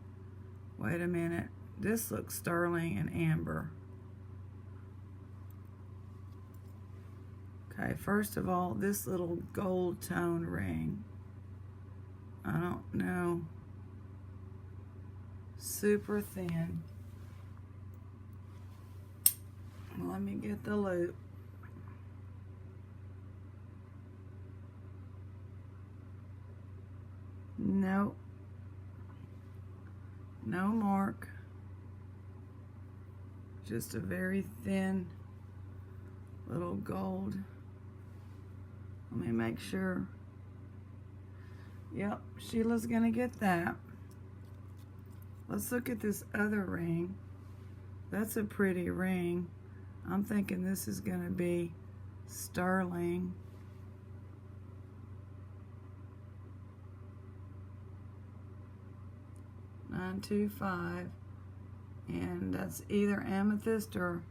Wait a minute. This looks sterling and amber. Okay, first of all, this little gold tone ring. I don't know. Super thin. Let me get the loop. Nope. No mark. Just a very thin little gold. Let me make sure. Yep, Sheila's gonna get that. Let's look at this other ring. That's a pretty ring. I'm thinking this is gonna be sterling. $925, and that's either amethyst or,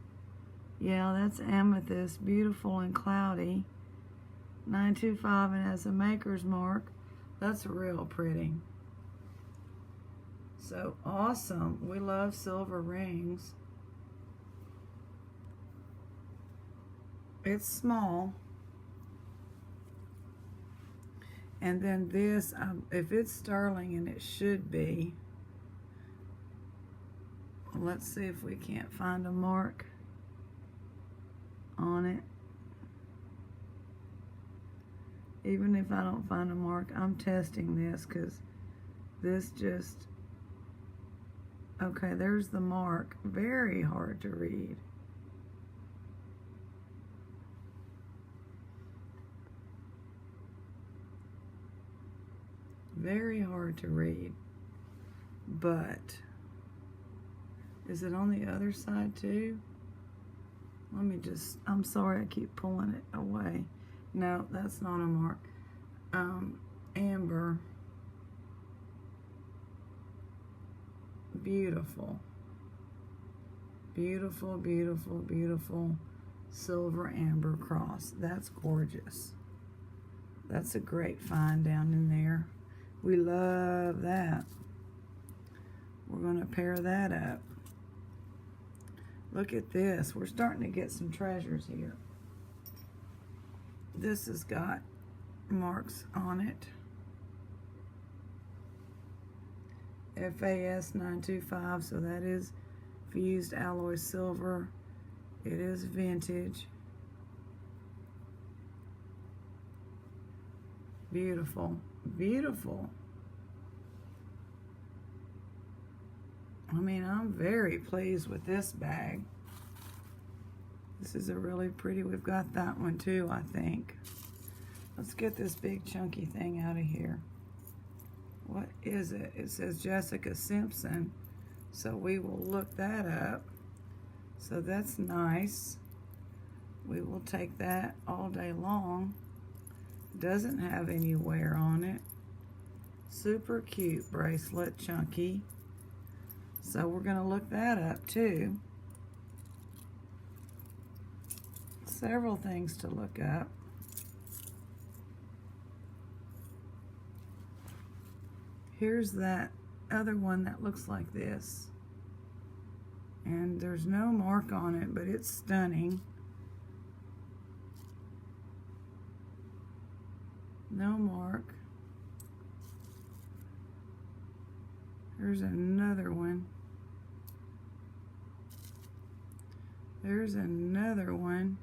yeah, that's amethyst, beautiful and cloudy. $925, and has a maker's mark. That's real pretty. So awesome. We love silver rings. It's small. And then this, if it's sterling, and it should be, let's see if we can't find a mark on it. Even if I don't find a mark, I'm testing this because this just, okay, there's the mark. Very hard to read. Very hard to read. But is it on the other side too? Let me just, I'm sorry, I keep pulling it away. No, that's not a mark. Amber. Beautiful. Beautiful, beautiful, beautiful silver amber cross. That's gorgeous. That's a great find down in there. We love that. We're going to pair that up. Look at this. We're starting to get some treasures here. This has got marks on it. FAS 925, so that is fused alloy silver. It is vintage. Beautiful, beautiful. I mean, I'm very pleased with this bag. This is a really pretty, we've got that one too, I think. Let's get this big chunky thing out of here. What is it? It says Jessica Simpson, so we will look that up. So that's nice. We will take that all day long. Doesn't have any wear on it. Super cute bracelet, chunky. So we're going to look that up too. Several things to look up. Here's that other one that looks like this. And there's no mark on it, but it's stunning. No mark. There's another one. There's another one.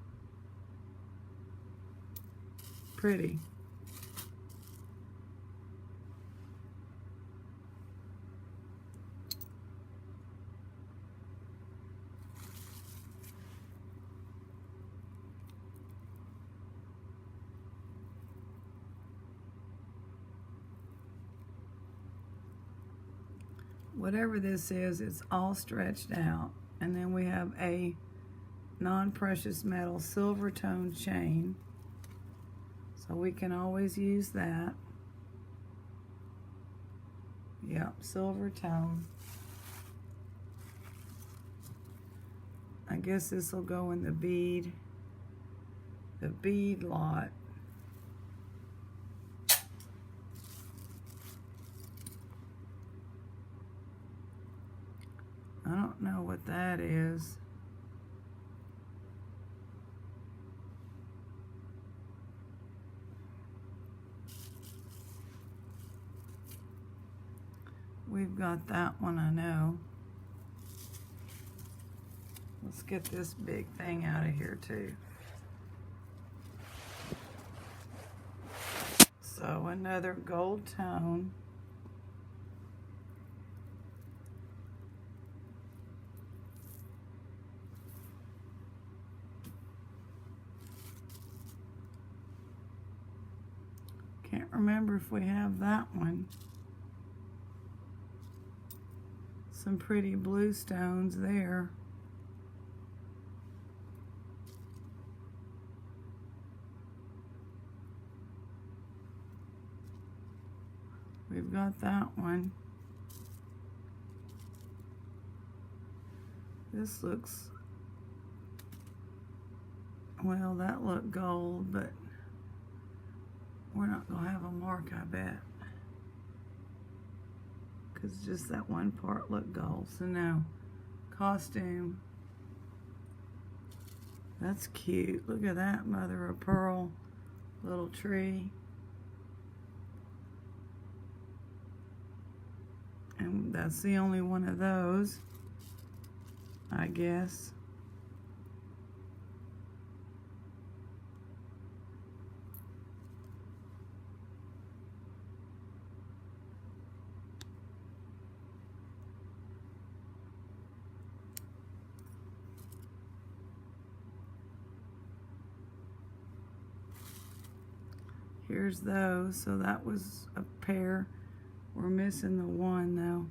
Pretty. Whatever this is, it's all stretched out. And then we have a non-precious metal silver tone chain. So we can always use that. Yep, silver tone. I guess this will go in the bead lot. I don't know what that is. We've got that one, I know. Let's get this big thing out of here too. So another gold tone. Can't remember if we have that one. Some pretty blue stones there. We've got that one. This looks, well, that looked gold, but we're not going to have a mark, I bet. Because just that one part looked gold. So now, costume. That's cute. Look at that mother of pearl little tree. And that's the only one of those, I guess. Here's those. So that was a pair. We're missing the one though.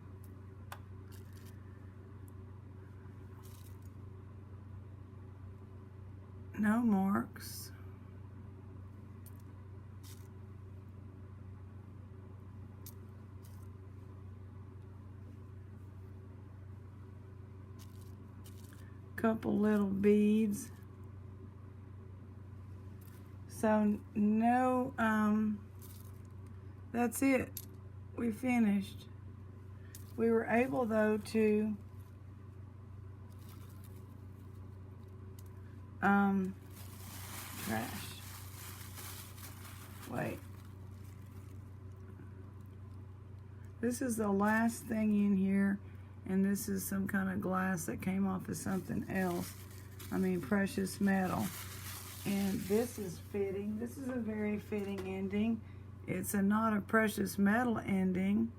No marks. Couple little beads. So no, that's it. We finished. We were able though to trash. Wait. This is the last thing in here, and this is some kind of glass that came off of something else. I mean, precious metal. And this is fitting. This is a very fitting ending. It's not a precious metal ending.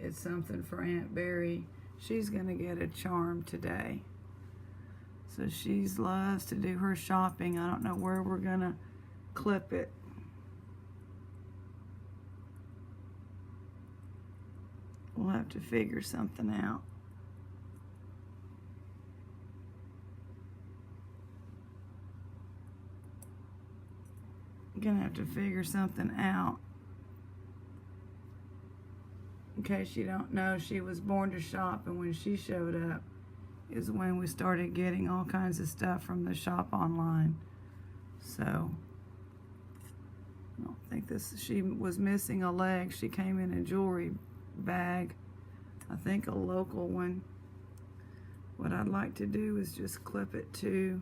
It's something for Aunt Barry. She's gonna get a charm today. So she loves to do her shopping. I don't know where we're gonna clip it. We'll have to figure something out. Gonna have to figure something out. In case you don't know, she was born to shop, and when she showed up is when we started getting all kinds of stuff from the shop online. So I don't think she was missing a leg. She came in a jewelry bag, I think a local one. What I'd like to do is just clip it to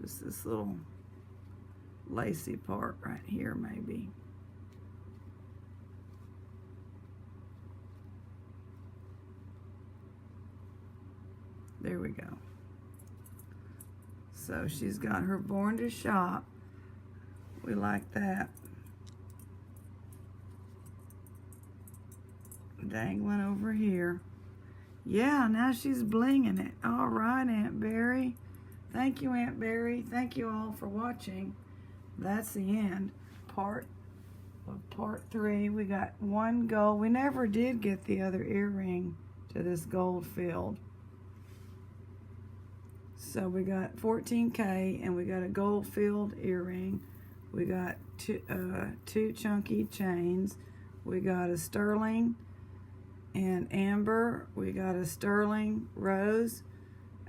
just this little lacy part right here, maybe. There we go. So she's got her born to shop. We like that. Dangling over here. Yeah, now she's blinging it. All right, Aunt Barry. Thank you, Aunt Barry. Thank you all for watching. That's the end. Part 3. We got one gold. We never did get the other earring to this gold filled. So we got 14K, and we got a gold filled earring. We got two chunky chains. We got a sterling and amber. We got a sterling rose,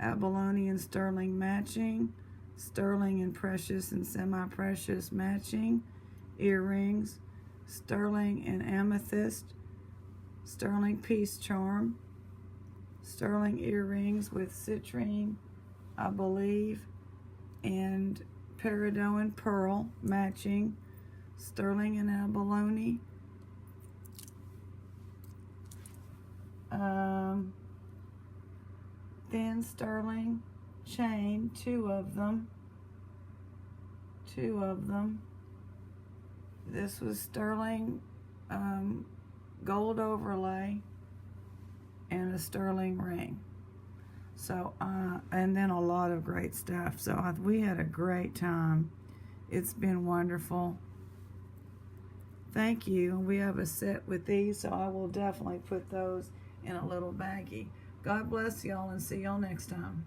abalone and sterling matching, sterling and precious and semi-precious matching earrings, sterling and amethyst, sterling peace charm, sterling earrings with citrine, I believe, and peridot and pearl matching, sterling and abalone, thin sterling chain, two of them. This was sterling gold overlay and a sterling ring. So, and then a lot of great stuff. So we had a great time. It's been wonderful. Thank you. We have a set with these, so I will definitely put those in a little baggie. God bless y'all, and see y'all next time.